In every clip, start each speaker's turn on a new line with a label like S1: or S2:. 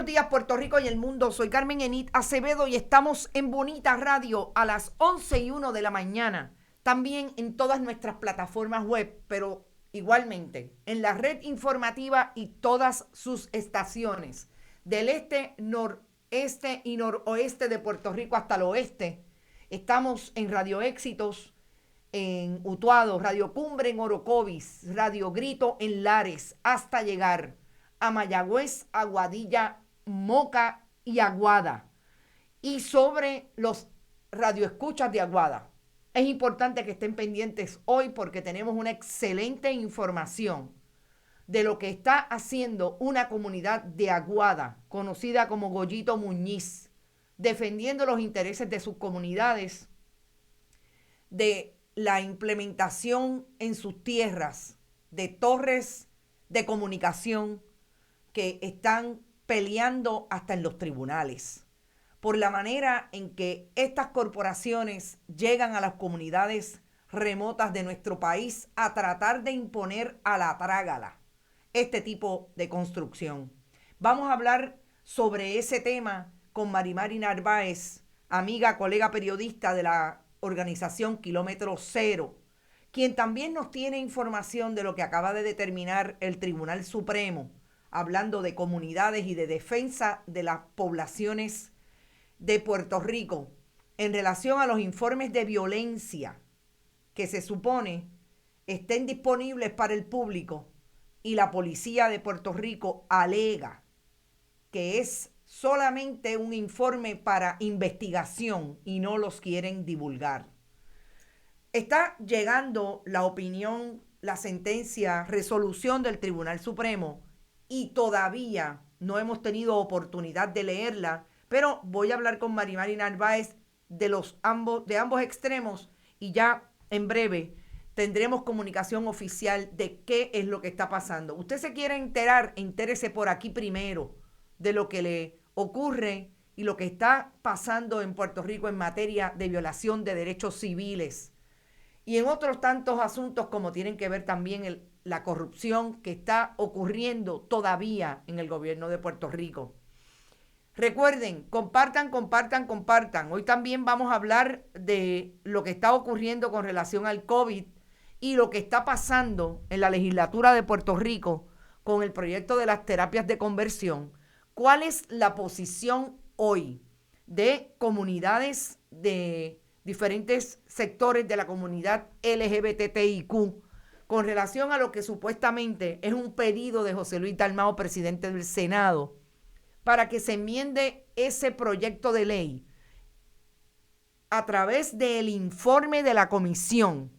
S1: días, Puerto Rico y el mundo. Soy Carmen Enit Acevedo y estamos en Bonita Radio a las 11:01 de la mañana. También en todas nuestras plataformas web, pero igualmente en la red informativa y todas sus estaciones. Del este, noreste y noroeste de Puerto Rico hasta el oeste. Estamos en Radio Éxitos en Utuado, Radio Cumbre en Orocovis, Radio Grito en Lares, hasta llegar a Mayagüez, Aguadilla, Moca y Aguada. Y sobre los radioescuchas de Aguada. Es importante que estén pendientes hoy porque tenemos una excelente información de lo que está haciendo una comunidad de Aguada, conocida como Goyito Muñiz, defendiendo los intereses de sus comunidades, de la implementación en sus tierras de torres de comunicación que están peleando hasta en los tribunales por la manera en que estas corporaciones llegan a las comunidades remotas de nuestro país a tratar de imponer a la trágala este tipo de construcción. Vamos a hablar sobre ese tema con Marimari Narváez, amiga, colega periodista de la organización Kilómetro Cero, quien también nos tiene información de lo que acaba de determinar el Tribunal Supremo, hablando de comunidades y de defensa de las poblaciones de Puerto Rico en relación a los informes de violencia que se supone estén disponibles para el público y la policía de Puerto Rico alega que es solamente un informe para investigación y no los quieren divulgar. Está llegando la opinión, la sentencia, resolución del Tribunal Supremo y todavía no hemos tenido oportunidad de leerla, pero voy a hablar con Marimari Narváez de ambos extremos y ya en breve tendremos comunicación oficial de qué es lo que está pasando. Usted se quiere enterar, entérese por aquí primero de lo que le ocurre y lo que está pasando en Puerto Rico en materia de violación de derechos civiles y en otros tantos asuntos como tienen que ver también la corrupción que está ocurriendo todavía en el gobierno de Puerto Rico. Recuerden, compartan. Hoy también vamos a hablar de lo que está ocurriendo con relación al COVID y lo que está pasando en la legislatura de Puerto Rico con el proyecto de las terapias de conversión. ¿Cuál es la posición hoy de comunidades de diferentes sectores de la comunidad LGBTIQ con relación a lo que supuestamente es un pedido de José Luis Dalmau, presidente del Senado, para que se enmiende ese proyecto de ley a través del informe de la comisión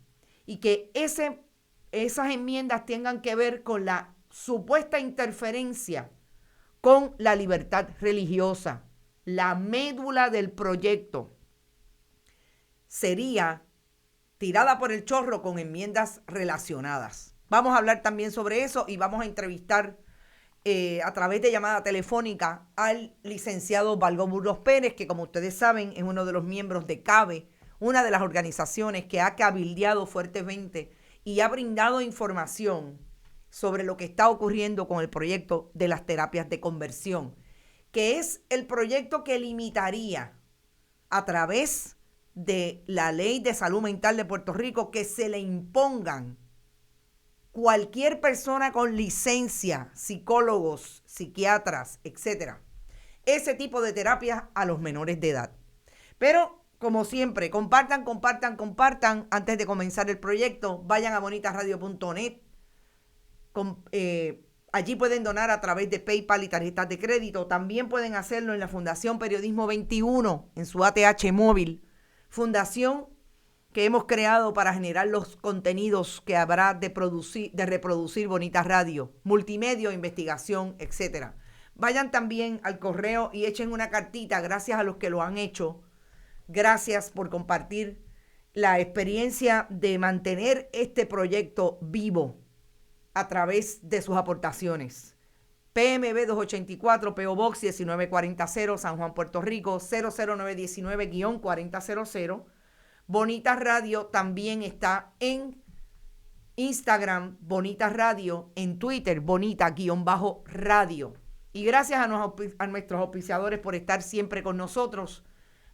S1: y que esas enmiendas tengan que ver con la supuesta interferencia con la libertad religiosa? La médula del proyecto sería tirada por el chorro con enmiendas relacionadas. Vamos a hablar también sobre eso y vamos a entrevistar a través de llamada telefónica al licenciado Valgo Burgos Pérez, que como ustedes saben es uno de los miembros de CABE, una de las organizaciones que ha cabildeado fuertemente y ha brindado información sobre lo que está ocurriendo con el proyecto de las terapias de conversión, que es el proyecto que limitaría a través de la Ley de Salud Mental de Puerto Rico que se le impongan cualquier persona con licencia, psicólogos, psiquiatras, etcétera, ese tipo de terapias a los menores de edad. Pero, como siempre, compartan. Antes de comenzar el proyecto, vayan a bonitasradio.net. Allí pueden donar a través de PayPal y tarjetas de crédito. También pueden hacerlo en la Fundación Periodismo 21, en su ATH móvil. Fundación que hemos creado para generar los contenidos que habrá de reproducir Bonita Radio, multimedia, investigación, etcétera. Vayan también al correo y echen una cartita, gracias a los que lo han hecho. Gracias por compartir la experiencia de mantener este proyecto vivo a través de sus aportaciones. PMB 284, PO Box 1940, San Juan, Puerto Rico, 00919-4000. Bonita Radio también está en Instagram, Bonita Radio, en Twitter, Bonita-Radio. Y gracias a nuestros auspiciadores por estar siempre con nosotros.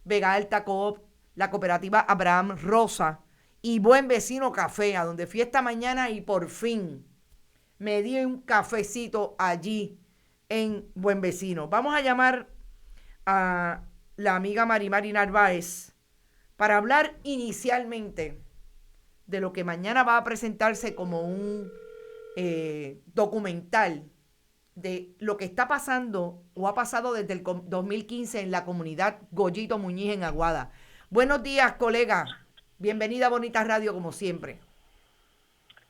S1: Vega Alta Coop, la cooperativa Abraham Rosa y Buen Vecino Café, a donde fui esta mañana y por fin me di un cafecito allí en Buen Vecino. Vamos a llamar a la amiga Marimari Narváez para hablar inicialmente de lo que mañana va a presentarse como un documental de lo que está pasando o ha pasado desde el 2015 en la comunidad Goyito Muñiz en Aguada. Buenos días, colega. Bienvenida a Bonita Radio, como siempre.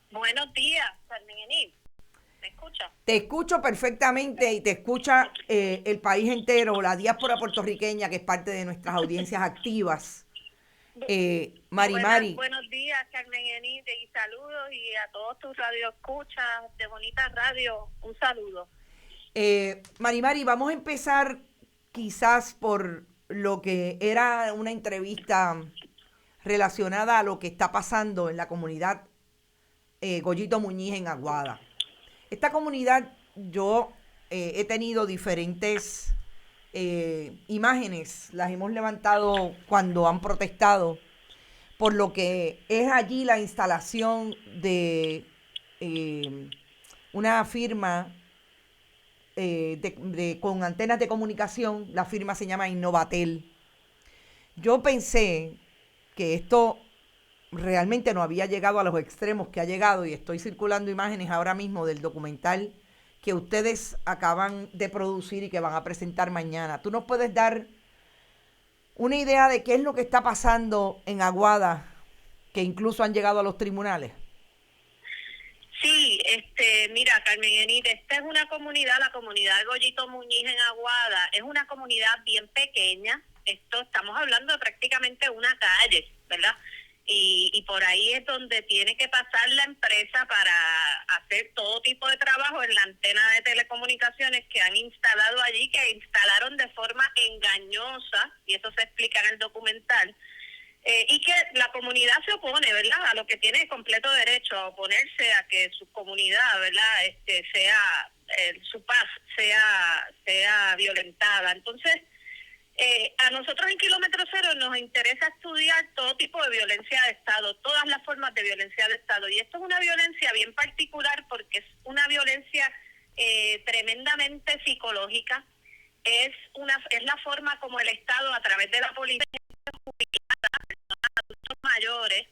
S2: Buenos días, Carmen Enid. ¿Me escucha?
S1: Te escucho perfectamente y te escucha el país entero, la diáspora puertorriqueña, que es parte de nuestras audiencias activas. Mari.
S2: Buenos días, Carmen Enid, y saludos, y a todos tus radioescuchas de Bonita Radio, un saludo.
S1: Mari, vamos a empezar quizás por lo que era una entrevista relacionada a lo que está pasando en la comunidad Goyito Muñiz en Aguada. Esta comunidad, yo he tenido diferentes imágenes, las hemos levantado cuando han protestado por lo que es allí la instalación de una firma con antenas de comunicación. La firma se llama Innovatel. Yo pensé que esto realmente no había llegado a los extremos que ha llegado, y estoy circulando imágenes ahora mismo del documental que ustedes acaban de producir y que van a presentar mañana. ¿Tú nos puedes dar una idea de qué es lo que está pasando en Aguada, que incluso han llegado a los tribunales?
S2: Sí, mira, Carmen Enid, esta es una comunidad, la comunidad Goyito Muñiz en Aguada, es una comunidad bien pequeña. Estamos hablando de prácticamente una calle, ¿verdad? Y por ahí es donde tiene que pasar la empresa para hacer todo tipo de trabajo en la antena de telecomunicaciones que han instalado allí, que instalaron de forma engañosa, y eso se explica en el documental, y que la comunidad se opone, ¿verdad?, a lo que tiene completo derecho a oponerse a que su comunidad, ¿verdad?, sea su paz sea violentada. Entonces, a nosotros en Kilómetro Cero nos interesa estudiar todo tipo de violencia de Estado, todas las formas de violencia de Estado. Y esto es una violencia bien particular porque es una violencia tremendamente psicológica. Es la forma como el Estado, a través de la policía, adultos mayores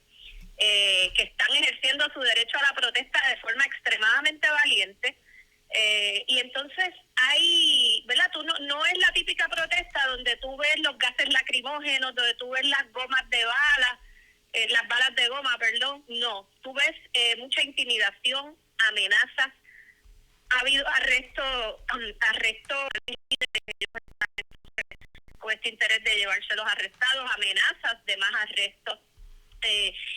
S2: que están ejerciendo su derecho a la protesta de forma extremadamente valiente. Y entonces ¿verdad? No es la típica protesta donde tú ves los gases lacrimógenos, donde tú ves las gomas de balas, las balas de goma, perdón. No, tú ves mucha intimidación, amenazas. Ha habido arrestos con este interés de llevarse los arrestados, amenazas de más arrestos.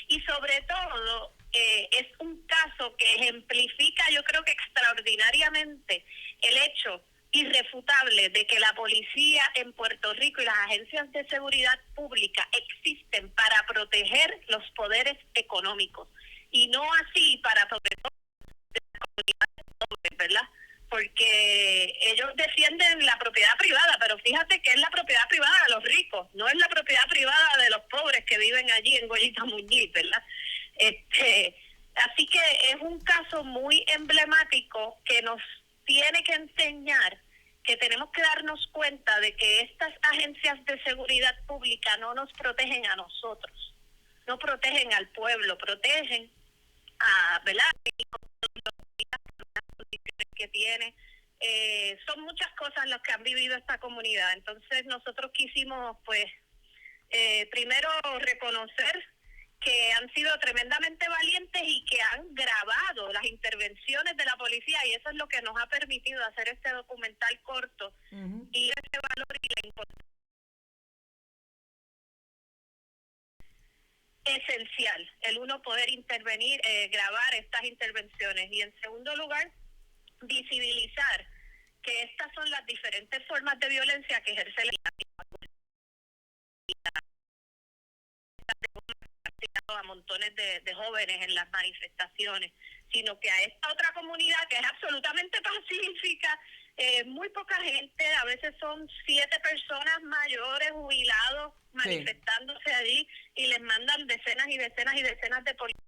S2: Y sobre todo, es un caso que ejemplifica, yo creo que extraordinariamente, el hecho irrefutable de que la policía en Puerto Rico y las agencias de seguridad pública existen para proteger los poderes económicos y no así para proteger las comunidades pobres, ¿verdad? Porque ellos defienden la propiedad privada, pero fíjate que es la propiedad privada de los ricos, no es la propiedad privada de los pobres que viven allí en Goyito Muñiz, ¿verdad? Así que es un caso muy emblemático que nos tiene que enseñar que tenemos que darnos cuenta de que estas agencias de seguridad pública no nos protegen a nosotros, no protegen al pueblo, protegen a, ¿verdad?, que tiene. Son muchas cosas las que han vivido esta comunidad. Entonces nosotros quisimos, pues, primero reconocer que han sido tremendamente valientes y que han grabado las intervenciones de la policía, y eso es lo que nos ha permitido hacer este documental corto. Uh-huh. Y ese valor y la importancia esencial, el uno poder intervenir, grabar estas intervenciones, y en segundo lugar, visibilizar que estas son las diferentes formas de violencia que ejerce la a montones de jóvenes en las manifestaciones, sino que a esta otra comunidad que es absolutamente pacífica, muy poca gente, a veces son 7 personas mayores, jubilados, manifestándose allí, y les mandan decenas y decenas y decenas de policías.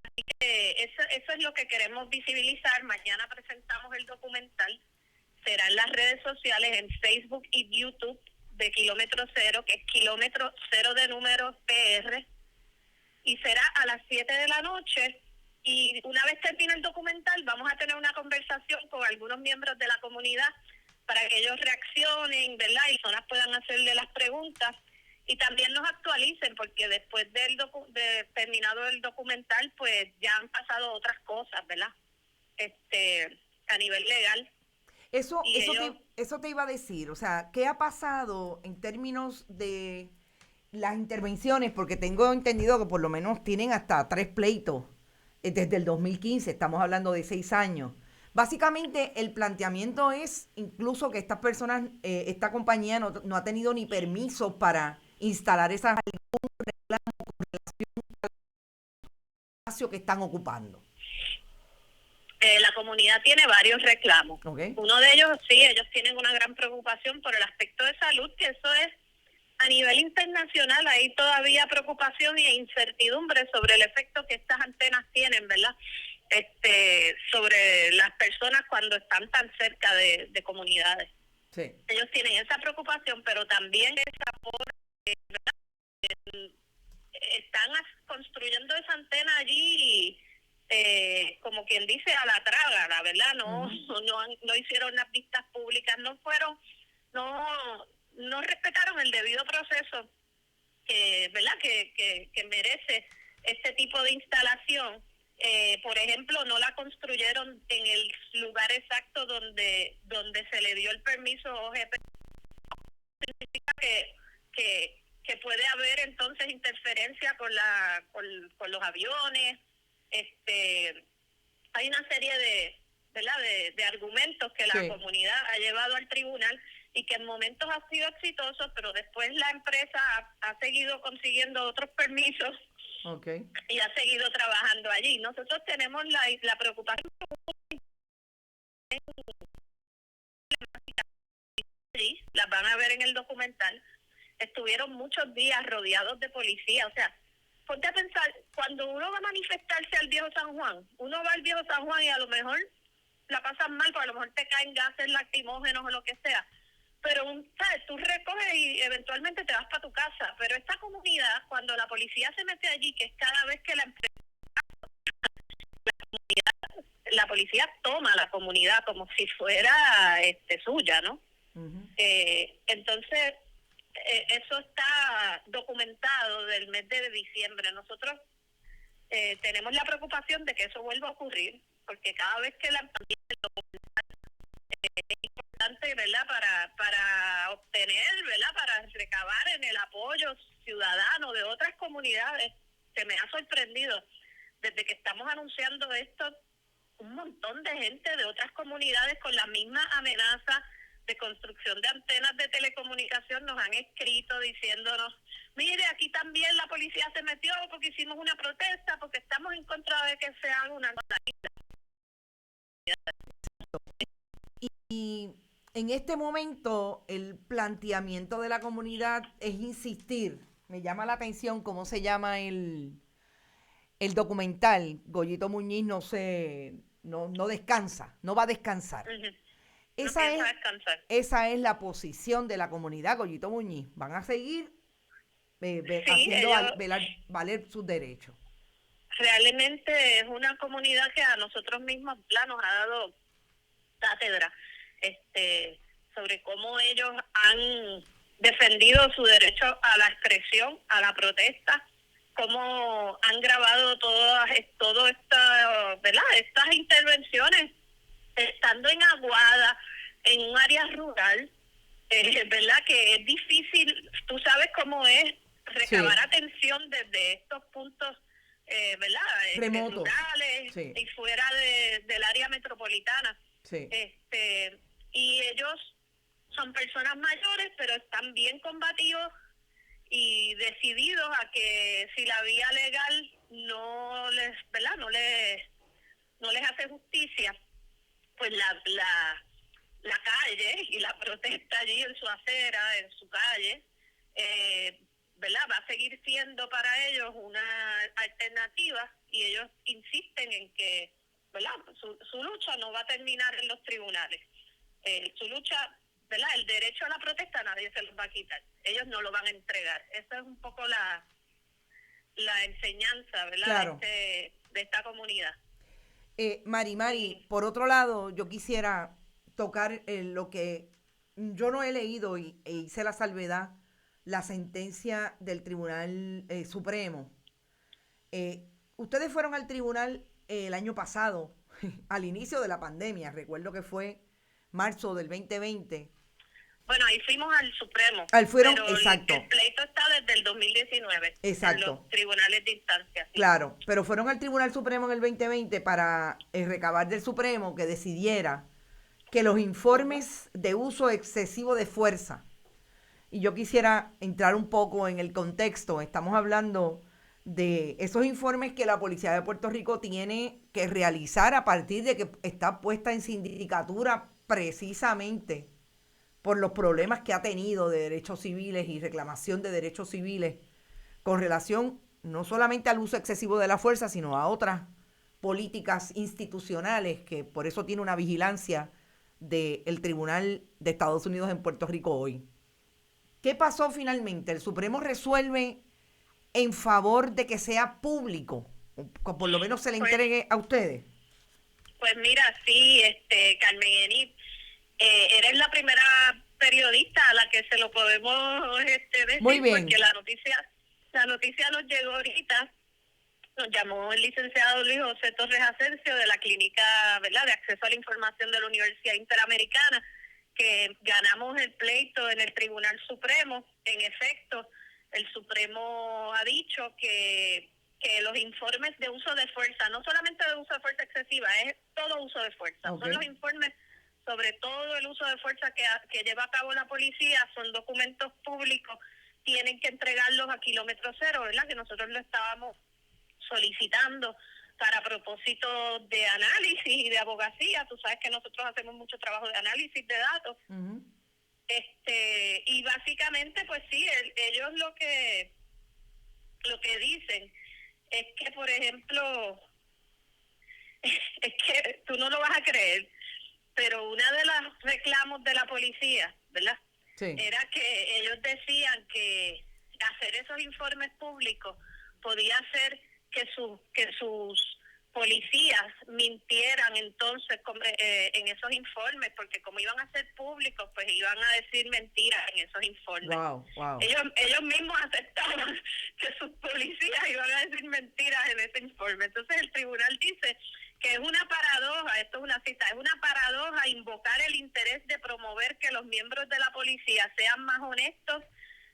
S2: Así que eso es lo que queremos visibilizar. Mañana presentamos el documental, será en las redes sociales, en Facebook y YouTube de Kilómetro Cero, que es Kilómetro Cero de número PR, y será a las 7 de la noche. Y una vez termine el documental, vamos a tener una conversación con algunos miembros de la comunidad para que ellos reaccionen, ¿verdad? Y personas puedan hacerle las preguntas y también nos actualicen, porque después de terminado el documental, pues ya han pasado otras cosas, ¿verdad? A nivel legal.
S1: Eso te iba a decir, o sea, ¿qué ha pasado en términos de las intervenciones? Porque tengo entendido que por lo menos tienen hasta 3 pleitos desde el 2015, estamos hablando de 6 años. Básicamente el planteamiento es incluso que estas personas, esta compañía no ha tenido ni permiso para instalar esas espacios que están ocupando.
S2: La comunidad tiene varios reclamos.
S1: Okay.
S2: Uno de ellos, sí, ellos tienen una gran preocupación por el aspecto de salud, que eso es a nivel internacional. Hay todavía preocupación e incertidumbre sobre el efecto que estas antenas tienen, ¿verdad? Sobre las personas cuando están tan cerca de comunidades.
S1: Sí.
S2: Ellos tienen esa preocupación, pero también ¿verdad? Están construyendo esa antena allí, como quien dice, a la trágala, ¿verdad? No hicieron las vistas públicas, no respetaron el debido proceso ¿verdad? Que merece este tipo de instalación. Por ejemplo, no la construyeron en el lugar exacto donde se le dio el permiso OGP. Significa que puede haber entonces interferencia con los aviones. Hay una serie de argumentos que la comunidad ha llevado al tribunal y que en momentos ha sido exitoso, pero después la empresa ha seguido consiguiendo otros permisos y ha seguido trabajando allí. Nosotros tenemos la preocupación, las van a ver en el documental, estuvieron muchos días rodeados de policía. O sea, ponte a pensar, cuando uno va a manifestarse al Viejo San Juan, uno va al Viejo San Juan y a lo mejor la pasan mal, porque a lo mejor te caen gases lacrimógenos o lo que sea, pero ¿sabes? Tú recoges y eventualmente te vas para tu casa. Pero esta comunidad, cuando la policía se mete allí, que es cada vez que la policía toma la comunidad como si fuera suya, ¿no? Uh-huh. Entonces, eso está documentado del mes de diciembre. Nosotros tenemos la preocupación de que eso vuelva a ocurrir, porque cada vez que es importante, ¿verdad? Para obtener, ¿verdad? Para recabar en el apoyo ciudadano de otras comunidades. Se me ha sorprendido desde que estamos anunciando esto, un montón de gente de otras comunidades con la misma amenaza de construcción de antenas de telecomunicación nos han escrito diciéndonos: mire, aquí también la policía se metió porque hicimos una protesta, porque estamos en contra de que se haga una cosa.
S1: Y en este momento el planteamiento de la comunidad es insistir. Me llama la atención cómo se llama el documental. Goyito Muñiz no descansa, no va a descansar. Uh-huh. Esa es la posición de la comunidad, Goyito Muñiz. Van a seguir haciendo valer sus derechos.
S2: Realmente es una comunidad que a nosotros mismos nos ha dado cátedra sobre cómo ellos han defendido su derecho a la expresión, a la protesta, cómo han grabado todas estas intervenciones estando en Aguada, en un área rural, ¿verdad? Que es difícil, tú sabes cómo es recabar atención desde estos puntos, ¿verdad? Rurales y fuera del área metropolitana.
S1: Sí.
S2: Y ellos son personas mayores, pero están bien combativos y decididos a que si la vía legal no les hace justicia, pues la calle y la protesta allí en su acera, en su calle, ¿verdad? Va a seguir siendo para ellos una alternativa y ellos insisten en que, ¿verdad? Su lucha no va a terminar en los tribunales. Su lucha, ¿verdad? El derecho a la protesta nadie se los va a quitar. Ellos no lo van a entregar. Esa es un poco la enseñanza, ¿verdad?
S1: Claro.
S2: De esta comunidad.
S1: Mari,
S2: Sí.
S1: por otro lado, yo quisiera tocar lo que yo no he leído e hice la salvedad, la sentencia del Tribunal Supremo. Ustedes fueron al tribunal el año pasado, al inicio de la pandemia, recuerdo que fue marzo del 2020.
S2: Bueno, ahí fuimos al Supremo.
S1: Fueron,
S2: pero
S1: exacto.
S2: El pleito está desde el 2019.
S1: Exacto.
S2: En los tribunales de instancia. Sí.
S1: Claro, pero fueron al Tribunal Supremo en el 2020 para recabar del Supremo que decidiera que los informes de uso excesivo de fuerza, y yo quisiera entrar un poco en el contexto, estamos hablando de esos informes que la Policía de Puerto Rico tiene que realizar a partir de que está puesta en sindicatura precisamente por los problemas que ha tenido de derechos civiles y reclamación de derechos civiles con relación no solamente al uso excesivo de la fuerza, sino a otras políticas institucionales que por eso tiene una vigilancia del Tribunal de Estados Unidos en Puerto Rico hoy. ¿Qué pasó finalmente? El Supremo resuelve en favor de que sea público, o por lo menos se le entregue a ustedes.
S2: Pues mira, sí, Carmen Enid, eres la primera periodista a la que se lo podemos decir.
S1: Muy bien.
S2: Porque la noticia nos llegó ahorita. Nos llamó el licenciado Luis José Torres Asencio de la Clínica, ¿verdad?, de Acceso a la Información de la Universidad Interamericana, que ganamos el pleito en el Tribunal Supremo. En efecto, el Supremo ha dicho que los informes de uso de fuerza, no solamente de uso de fuerza excesiva, es todo uso de fuerza. Okay. Son los informes sobre todo el uso de fuerza que lleva a cabo la policía, son documentos públicos, tienen que entregarlos a kilómetro cero, ¿verdad?, que nosotros lo estábamos solicitando para propósitos de análisis y de abogacía. Tú sabes que nosotros hacemos mucho trabajo de análisis de datos. Uh-huh. Y básicamente, pues sí, ellos lo que dicen es que, por ejemplo, es que tú no lo vas a creer, pero una de los reclamos de la policía, ¿verdad?, sí, era que ellos decían que hacer esos informes públicos podía hacer que sus policías mintieran entonces en esos informes, porque como iban a ser públicos, pues iban a decir mentiras en esos informes.
S1: Wow.
S2: Ellos mismos aceptaban que sus policías iban a decir mentiras en ese informe. Entonces el tribunal dice que es una paradoja, esto es una cita, es una paradoja invocar el interés de promover que los miembros de la policía sean más honestos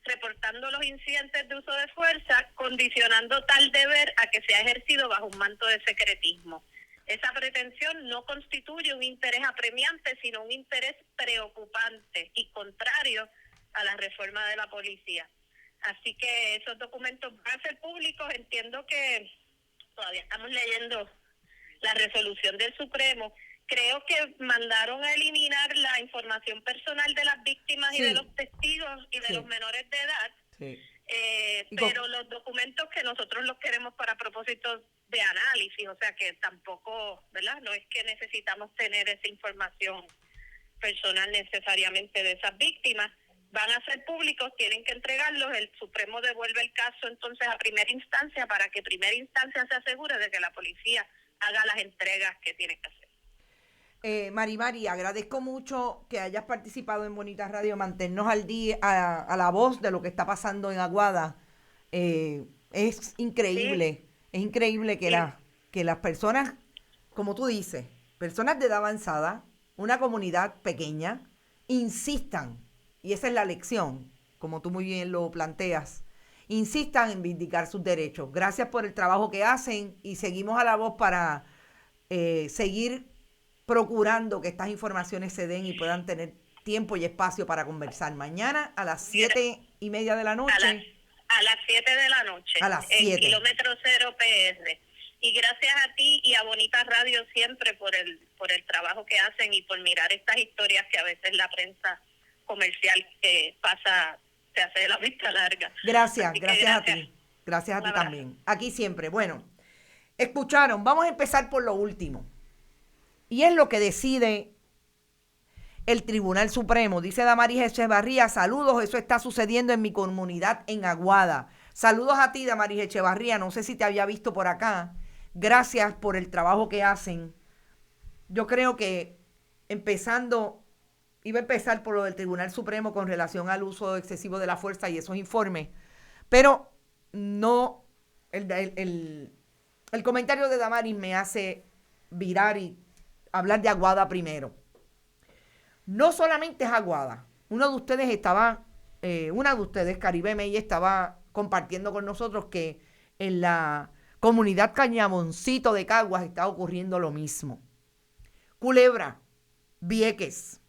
S2: reportando los incidentes de uso de fuerza, condicionando tal deber a que sea ejercido bajo un manto de secretismo. Esa pretensión no constituye un interés apremiante, sino un interés preocupante y contrario a la reforma de la policía. Así que esos documentos van a ser públicos. Entiendo que todavía estamos leyendo la resolución del Supremo. Creo que mandaron a eliminar la información personal de las víctimas, sí, y de los testigos y de los menores de edad, sí, pero los documentos que nosotros los queremos para propósitos de análisis, o sea que tampoco, ¿verdad?, no es que necesitamos tener esa información personal necesariamente de esas víctimas, van a ser públicos, tienen que entregarlos, el Supremo devuelve el caso entonces a primera instancia para que primera instancia se asegure de que la policía haga las entregas que tiene que hacer.
S1: Mari, agradezco mucho que hayas participado en Bonita Radio, mantenernos al día, a la voz de lo que está pasando en Aguada. Es increíble, sí, es increíble que, sí, que las personas, como tú dices, personas de edad avanzada, una comunidad pequeña, insistan, y esa es la lección, como tú muy bien lo planteas, insistan en vindicar sus derechos. Gracias por el trabajo que hacen y seguimos a la voz para seguir procurando que estas informaciones se den y puedan tener tiempo y espacio para conversar. Mañana a las 7:30 de la noche.
S2: A las 7 de la noche.
S1: A las 7.
S2: En kilómetro cero PR. Y gracias a ti y a Bonita Radio siempre por el trabajo que hacen y por mirar estas historias que a veces la prensa comercial se hace de la vista larga.
S1: Gracias a ti. Gracias a ti también. Aquí siempre. Bueno, escucharon. Vamos a empezar por lo último. Y es lo que decide el Tribunal Supremo. Dice Damaris Echevarría, saludos, eso está sucediendo en mi comunidad en Aguada. Saludos a ti, Damaris Echevarría, no sé si te había visto por acá. Gracias por el trabajo que hacen. Yo creo que iba a empezar por lo del Tribunal Supremo con relación al uso excesivo de la fuerza y esos informes, pero no, el comentario de Damaris me hace virar y hablar de Aguada primero. No solamente es Aguada. Una de ustedes, Caribe May, estaba compartiendo con nosotros que en la comunidad Cañamoncito de Caguas está ocurriendo lo mismo. Culebra, Vieques,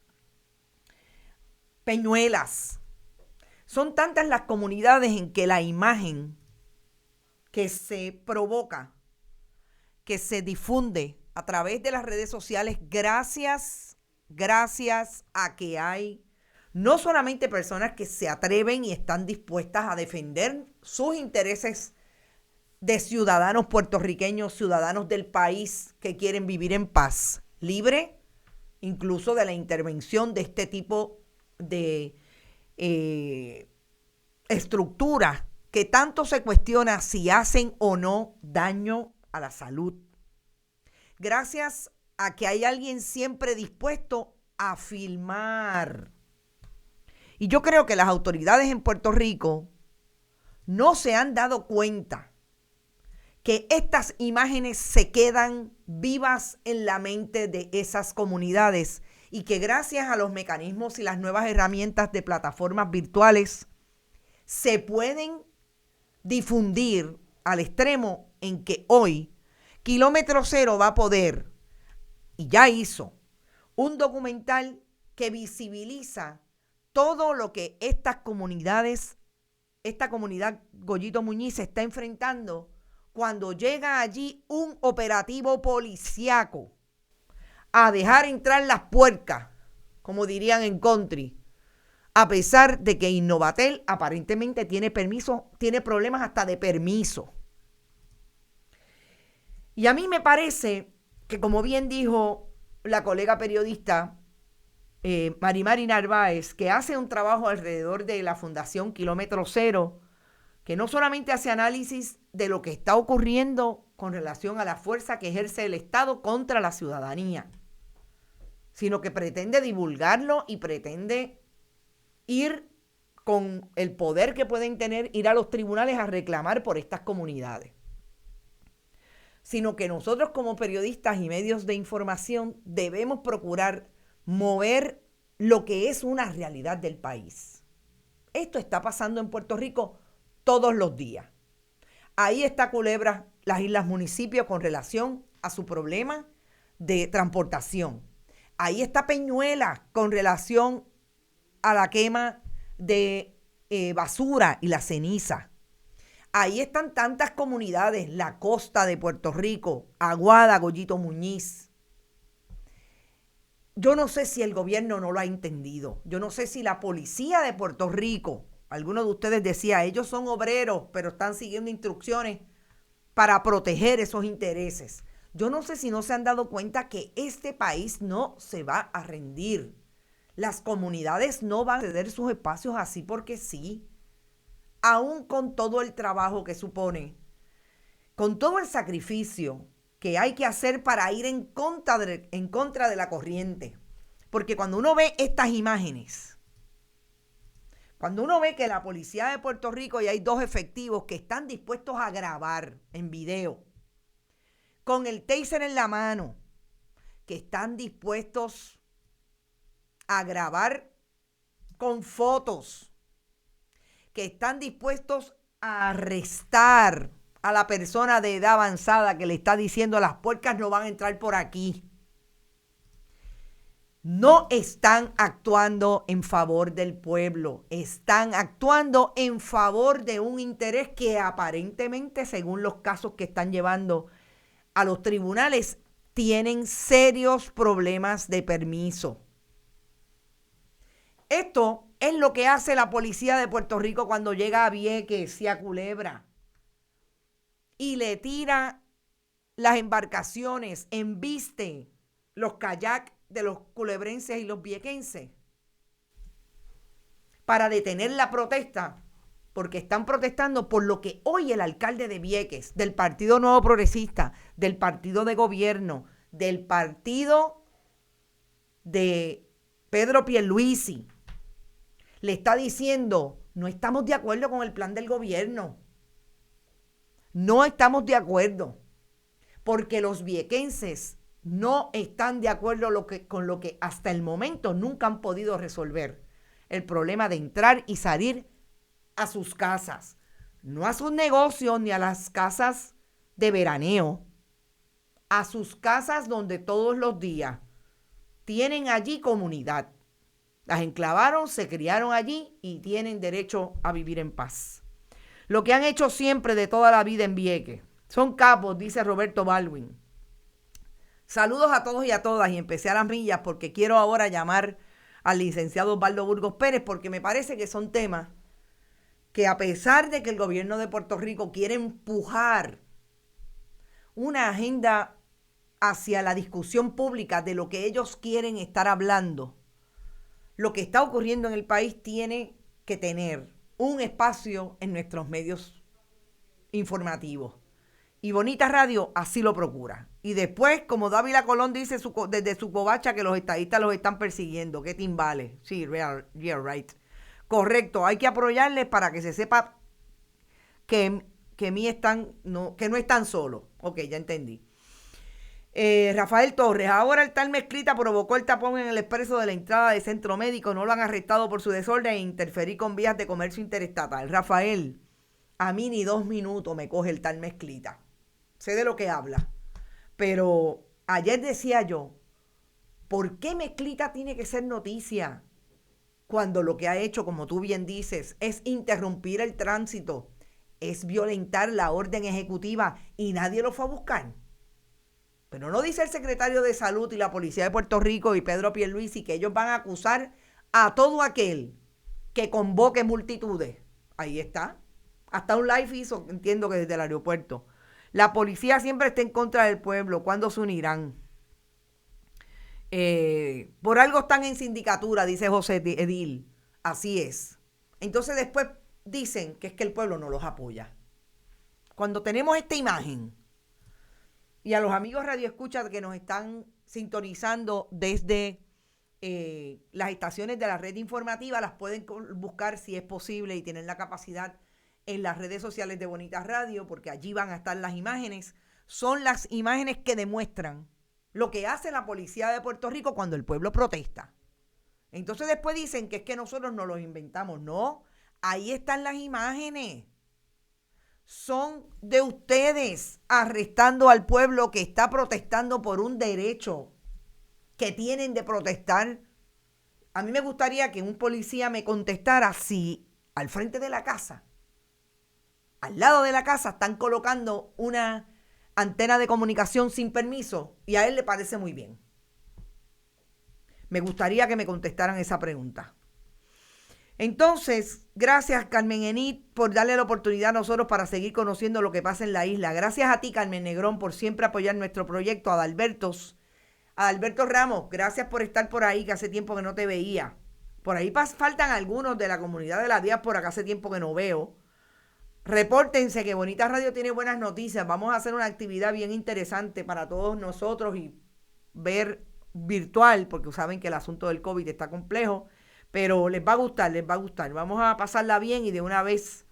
S1: Peñuelas. Son tantas las comunidades en que la imagen que se provoca, que se difunde a través de las redes sociales, gracias a que hay no solamente personas que se atreven y están dispuestas a defender sus intereses de ciudadanos puertorriqueños, ciudadanos del país que quieren vivir en paz, libre incluso de la intervención de este tipo de estructuras que tanto se cuestiona si hacen o no daño a la salud. Gracias a que hay alguien siempre dispuesto a filmar. Y yo creo que las autoridades en Puerto Rico no se han dado cuenta que estas imágenes se quedan vivas en la mente de esas comunidades y que gracias a los mecanismos y las nuevas herramientas de plataformas virtuales se pueden difundir al extremo en que hoy Kilómetro Cero va a poder, y ya hizo, un documental que visibiliza todo lo que esta comunidad Goyito Muñiz se está enfrentando cuando llega allí un operativo policíaco a dejar entrar las puercas, como dirían en country, a pesar de que Innovatel aparentemente tiene problemas hasta de permiso. Y a mí me parece que, como bien dijo la colega periodista Marimari Narváez, que hace un trabajo alrededor de la Fundación Kilómetro Cero, que no solamente hace análisis de lo que está ocurriendo con relación a la fuerza que ejerce el Estado contra la ciudadanía, sino que pretende divulgarlo y pretende ir con el poder que pueden tener, ir a los tribunales a reclamar por estas comunidades. Sino que nosotros como periodistas y medios de información debemos procurar mover lo que es una realidad del país. Esto está pasando en Puerto Rico todos los días. Ahí está Culebra, las islas municipios con relación a su problema de transportación. Ahí está Peñuela con relación a la quema de basura y la ceniza. Ahí están tantas comunidades, la costa de Puerto Rico, Aguada, Goyito Muñiz. Yo no sé si el gobierno no lo ha entendido. Yo no sé si la policía de Puerto Rico, algunos de ustedes decía, ellos son obreros, pero están siguiendo instrucciones para proteger esos intereses. Yo no sé si no se han dado cuenta que este país no se va a rendir. Las comunidades no van a ceder sus espacios así porque sí. Aún con todo el trabajo que supone, con todo el sacrificio que hay que hacer para ir en contra de la corriente. Porque cuando uno ve estas imágenes, cuando uno ve que la policía de Puerto Rico y hay 2 efectivos que están dispuestos a grabar en video, con el taser en la mano, que están dispuestos a grabar con fotos, que están dispuestos a arrestar a la persona de edad avanzada que le está diciendo las puercas no van a entrar por aquí. No están actuando en favor del pueblo, están actuando en favor de un interés que aparentemente, según los casos que están llevando a los tribunales tienen serios problemas de permiso. Esto es lo que hace la policía de Puerto Rico cuando llega a Vieques y a Culebra y le tira las embarcaciones, embiste los kayak de los culebrenses y los viequenses para detener la protesta, porque están protestando por lo que hoy el alcalde de Vieques, del Partido Nuevo Progresista, del partido de gobierno, del partido de Pedro Pierluisi, le está diciendo: no estamos de acuerdo con el plan del gobierno. No estamos de acuerdo, porque los viequenses no están de acuerdo con lo que hasta el momento nunca han podido resolver: el problema de entrar y salir a sus casas, no a sus negocios ni a las casas de veraneo, a sus casas donde todos los días tienen allí comunidad. Las enclavaron, se criaron allí y tienen derecho a vivir en paz. Lo que han hecho siempre de toda la vida en Vieques. Son capos, dice Roberto Baldwin. Saludos a todos y a todas, y empecé a las millas porque quiero ahora llamar al licenciado Osvaldo Burgos Pérez, porque me parece que son temas que, a pesar de que el gobierno de Puerto Rico quiere empujar una agenda hacia la discusión pública de lo que ellos quieren estar hablando, lo que está ocurriendo en el país tiene que tener un espacio en nuestros medios informativos. Y Bonita Radio así lo procura. Y después, como Dávila Colón dice desde su covacha, que los estadistas los están persiguiendo. ¡Qué timbales! Sí, yeah, right. Correcto, hay que apoyarles para que se sepa que no están solos. Ok, ya entendí. Rafael Torres: ahora el tal Mezclita provocó el tapón en el expreso de la entrada de Centro Médico. No lo han arrestado por su desorden e interferir con vías de comercio interestatal. Rafael, a mí ni 2 minutos me coge el tal Mezclita. Sé de lo que habla. Pero ayer decía yo: ¿por qué Mezclita tiene que ser noticia cuando lo que ha hecho, como tú bien dices, es interrumpir el tránsito, es violentar la orden ejecutiva y nadie lo fue a buscar? Pero no dice el secretario de Salud y la Policía de Puerto Rico y Pedro Pierluisi que ellos van a acusar a todo aquel que convoque multitudes. Ahí está. Hasta un live hizo, entiendo que desde el aeropuerto. La policía siempre está en contra del pueblo. ¿Cuándo se unirán? Por algo están en sindicatura, dice José Edil. Así es. Entonces después dicen que es que el pueblo no los apoya. Cuando tenemos esta imagen, y a los amigos radioescuchas que nos están sintonizando desde las estaciones de la red informativa, las pueden buscar si es posible y tienen la capacidad en las redes sociales de Bonita Radio, porque allí van a estar las imágenes. Son las imágenes que demuestran lo que hace la policía de Puerto Rico cuando el pueblo protesta. Entonces después dicen que es que nosotros nos los inventamos. No, ahí están las imágenes. Son de ustedes arrestando al pueblo que está protestando por un derecho que tienen de protestar. A mí me gustaría que un policía me contestara si al frente de la casa, al lado de la casa, están colocando una antena de comunicación sin permiso y a él le parece muy bien. Me gustaría que me contestaran esa pregunta. Entonces, gracias Carmen Enid por darle la oportunidad a nosotros para seguir conociendo lo que pasa en la isla. Gracias a ti, Carmen Negrón, por siempre apoyar nuestro proyecto. A Adalberto Ramos, gracias por estar por ahí, que hace tiempo que no te veía. Por ahí faltan algunos de la comunidad de la diáspora que hace tiempo que no veo. Repórtense que Bonita Radio tiene buenas noticias. Vamos a hacer una actividad bien interesante para todos nosotros y ver virtual, porque saben que el asunto del COVID está complejo. Pero les va a gustar, les va a gustar. Vamos a pasarla bien y de una vez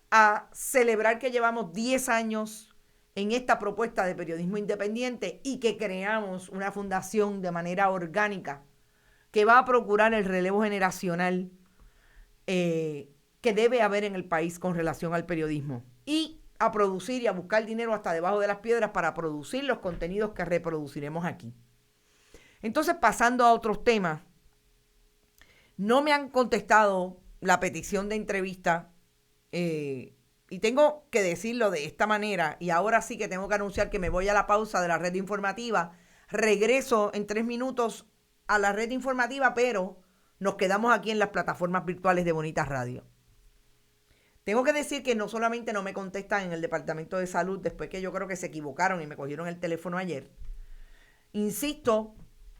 S1: a celebrar que llevamos 10 años en esta propuesta de periodismo independiente y que creamos una fundación de manera orgánica que va a procurar el relevo generacional que debe haber en el país con relación al periodismo. Y a producir y a buscar dinero hasta debajo de las piedras para producir los contenidos que reproduciremos aquí. Entonces, pasando a otros temas. No me han contestado la petición de entrevista y tengo que decirlo de esta manera, y ahora sí que tengo que anunciar que me voy a la pausa de la red informativa. Regreso en 3 minutos a la red informativa, pero nos quedamos aquí en las plataformas virtuales de Bonita Radio. Tengo que decir que no solamente no me contestan en el Departamento de Salud después que yo creo que se equivocaron y me cogieron el teléfono ayer. Insisto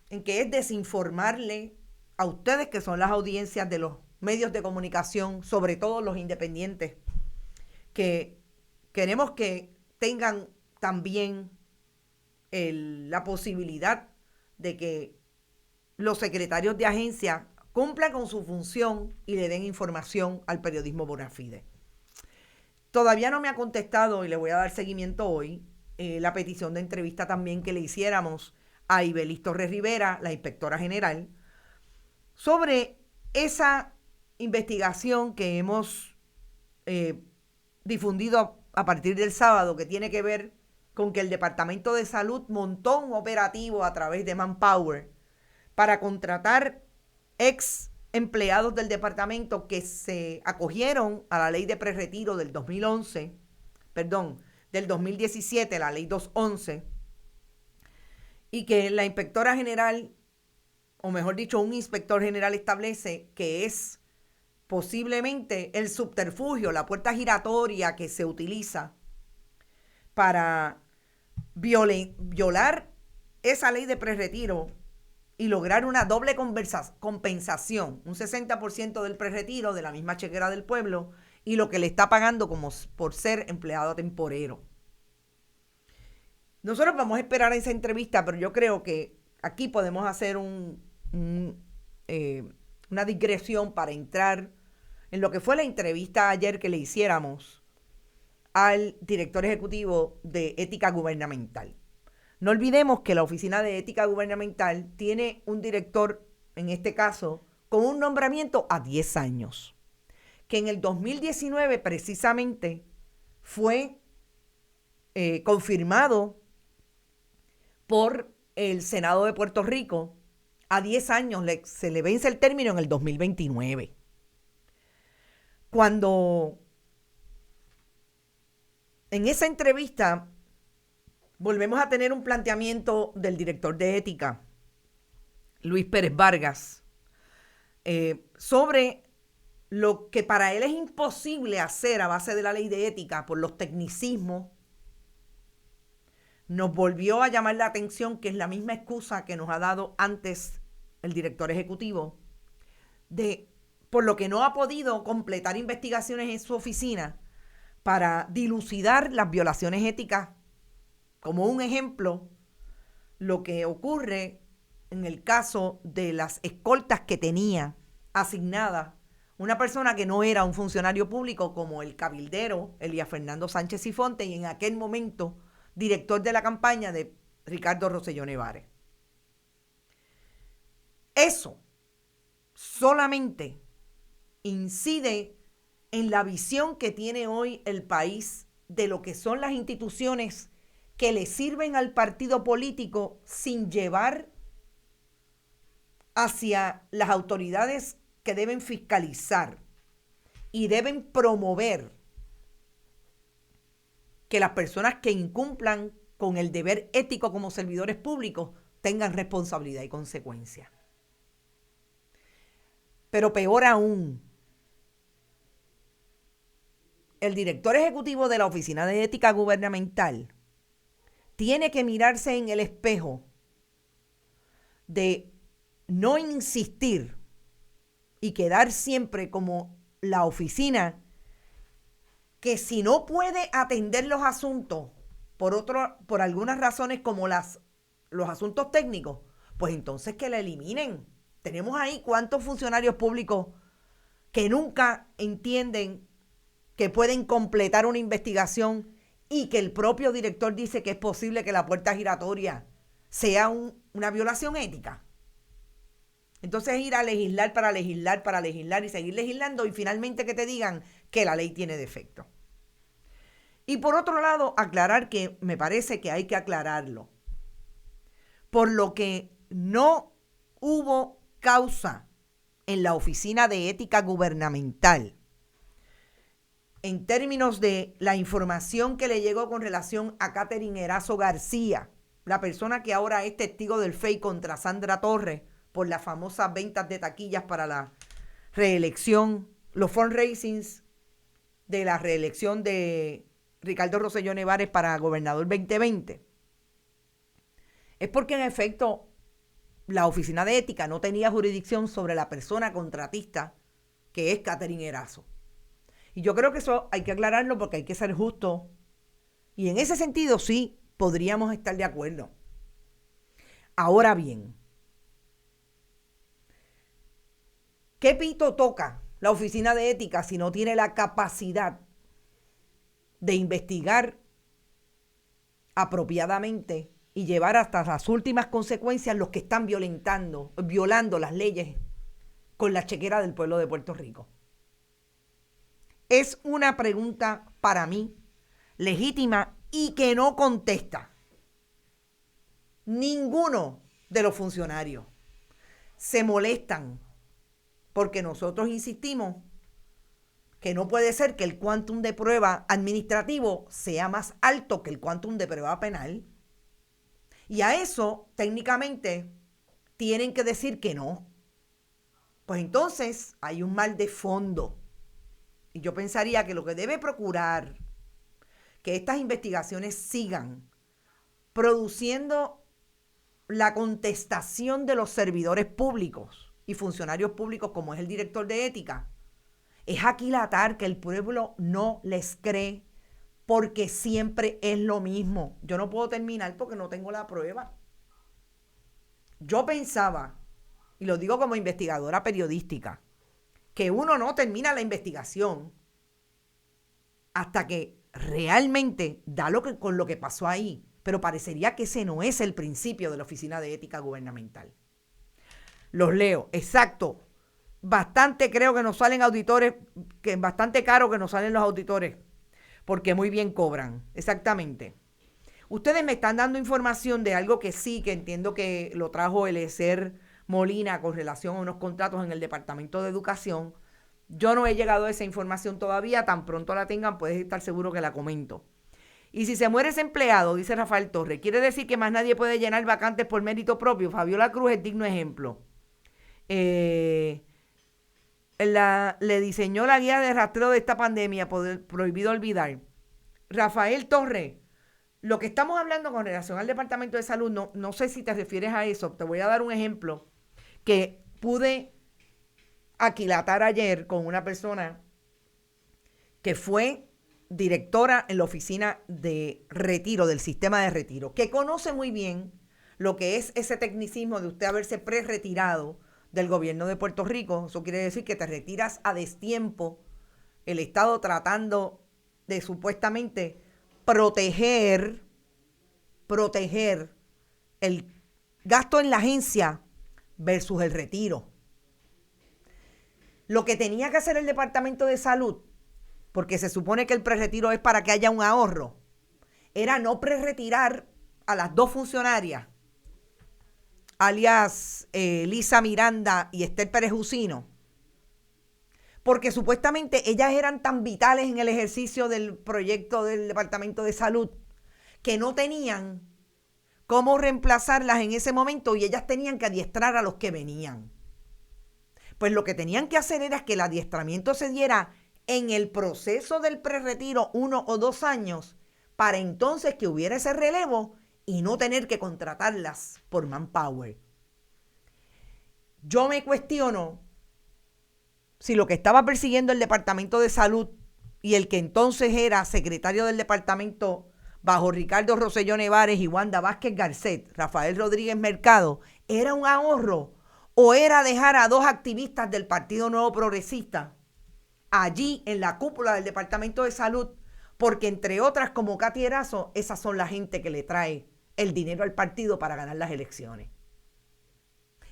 S1: en que es desinformarle a ustedes, que son las audiencias de los medios de comunicación, sobre todo los independientes, que queremos que tengan también la posibilidad de que los secretarios de agencia cumplan con su función y le den información al periodismo bona fide. Todavía no me ha contestado, y le voy a dar seguimiento hoy, la petición de entrevista también que le hiciéramos a Ibelis Torres Rivera, la inspectora general, sobre esa investigación que hemos difundido a partir del sábado, que tiene que ver con que el Departamento de Salud montó un operativo a través de Manpower para contratar ex empleados del departamento que se acogieron a la ley de prerretiro del 2017, la ley 211, y que la inspectora general, o mejor dicho, un inspector general establece que es posiblemente el subterfugio, la puerta giratoria que se utiliza para violar esa ley de prerretiro y lograr una doble compensación, un 60% del prerretiro de la misma chequera del pueblo y lo que le está pagando como por ser empleado temporero. Nosotros vamos a esperar a esa entrevista, pero yo creo que aquí podemos hacer una digresión para entrar en lo que fue la entrevista ayer que le hiciéramos al director ejecutivo de Ética Gubernamental. No olvidemos que la Oficina de Ética Gubernamental tiene un director, en este caso, con un nombramiento a 10 años, que en el 2019 precisamente fue confirmado por el Senado de Puerto Rico. A 10 años se le vence el término en el 2029. Cuando en esa entrevista volvemos a tener un planteamiento del director de ética, Luis Pérez Vargas, sobre lo que para él es imposible hacer a base de la ley de ética por los tecnicismos. Nos volvió a llamar la atención, que es la misma excusa que nos ha dado antes el director ejecutivo, por lo que no ha podido completar investigaciones en su oficina para dilucidar las violaciones éticas. Como un ejemplo, lo que ocurre en el caso de las escoltas que tenía asignadas una persona que no era un funcionario público, como el cabildero Elías Fernando Sánchez Sifonte, y en aquel momento director de la campaña de Ricardo Rosselló Nevares. Eso solamente incide en la visión que tiene hoy el país de lo que son las instituciones que le sirven al partido político, sin llevar hacia las autoridades que deben fiscalizar y deben promover que las personas que incumplan con el deber ético como servidores públicos tengan responsabilidad y consecuencia. Pero peor aún, el director ejecutivo de la Oficina de Ética Gubernamental tiene que mirarse en el espejo de no insistir y quedar siempre como la oficina que, si no puede atender los asuntos por algunas razones como los asuntos técnicos, pues entonces que la eliminen. Tenemos ahí cuántos funcionarios públicos que nunca entienden que pueden completar una investigación y que el propio director dice que es posible que la puerta giratoria sea una violación ética. Entonces ir a legislar para legislar y seguir legislando, y finalmente que te digan que la ley tiene defecto. Y por otro lado, aclarar, que me parece que hay que aclararlo, por lo que no hubo causa en la Oficina de Ética Gubernamental en términos de la información que le llegó con relación a Catherine Erazo García, la persona que ahora es testigo del FEI contra Sandra Torres por las famosas ventas de taquillas para la reelección, los fundraisings de la reelección de Ricardo Rosselló Nevares para gobernador 2020, es porque en efecto la Oficina de Ética no tenía jurisdicción sobre la persona contratista que es Catherine Erazo. Y yo creo que eso hay que aclararlo porque hay que ser justo. Y en ese sentido sí podríamos estar de acuerdo. Ahora bien, ¿qué pito toca la Oficina de Ética si no tiene la capacidad de investigar apropiadamente y llevar hasta las últimas consecuencias los que están violando las leyes con la chequera del pueblo de Puerto Rico? Es una pregunta para mí legítima y que no contesta ninguno de los funcionarios. Se molestan porque nosotros insistimos que no puede ser que el quantum de prueba administrativo sea más alto que el quantum de prueba penal. Y a eso, técnicamente, tienen que decir que no. Pues entonces hay un mal de fondo. Y yo pensaría que lo que debe procurar que estas investigaciones sigan produciendo la contestación de los servidores públicos y funcionarios públicos, como es el director de ética, es aquilatar que el pueblo no les cree porque siempre es lo mismo. Yo no puedo terminar porque no tengo la prueba. Yo pensaba, y lo digo como investigadora periodística, que uno no termina la investigación hasta que realmente da con lo que pasó ahí. Pero parecería que ese no es el principio de la Oficina de Ética Gubernamental. Los leo, exacto. Bastante creo que nos salen auditores, que es bastante caro que nos salen los auditores, porque muy bien cobran. Exactamente. Ustedes me están dando información de algo que sí, que entiendo que lo trajo Eliezer Molina con relación a unos contratos en el Departamento de Educación. Yo no he llegado a esa información todavía, tan pronto la tengan, puedes estar seguro que la comento. Y si se muere ese empleado, dice Rafael Torres, ¿quiere decir que más nadie puede llenar vacantes por mérito propio? Fabiola Cruz es digno ejemplo. Le diseñó la guía de rastreo de esta pandemia, prohibido olvidar. Rafael Torres, lo que estamos hablando con relación al Departamento de Salud, no sé si te refieres a eso. Te voy a dar un ejemplo que pude aquilatar ayer con una persona que fue directora en la oficina de retiro, del sistema de retiro, que conoce muy bien lo que es ese tecnicismo de usted haberse pre-retirado del gobierno de Puerto Rico. Eso quiere decir que te retiras a destiempo, el Estado tratando de supuestamente proteger el gasto en la agencia versus el retiro. Lo que tenía que hacer el Departamento de Salud, porque se supone que el prerretiro es para que haya un ahorro, era no prerretirar a las dos funcionarias, alias Lisa Miranda y Esther Pérez Jusino, porque supuestamente ellas eran tan vitales en el ejercicio del proyecto del Departamento de Salud que no tenían cómo reemplazarlas en ese momento y ellas tenían que adiestrar a los que venían. Pues lo que tenían que hacer era que el adiestramiento se diera en el proceso del prerretiro 1 o 2 años, para entonces que hubiera ese relevo y no tener que contratarlas por manpower. Yo me cuestiono si lo que estaba persiguiendo el Departamento de Salud y el que entonces era secretario del departamento bajo Ricardo Rosselló Nevares y Wanda Vázquez Garcet, Rafael Rodríguez Mercado, era un ahorro o era dejar a dos activistas del Partido Nuevo Progresista allí en la cúpula del Departamento de Salud, porque entre otras, como Katy Erazo, esas son la gente que le trae el dinero al partido para ganar las elecciones.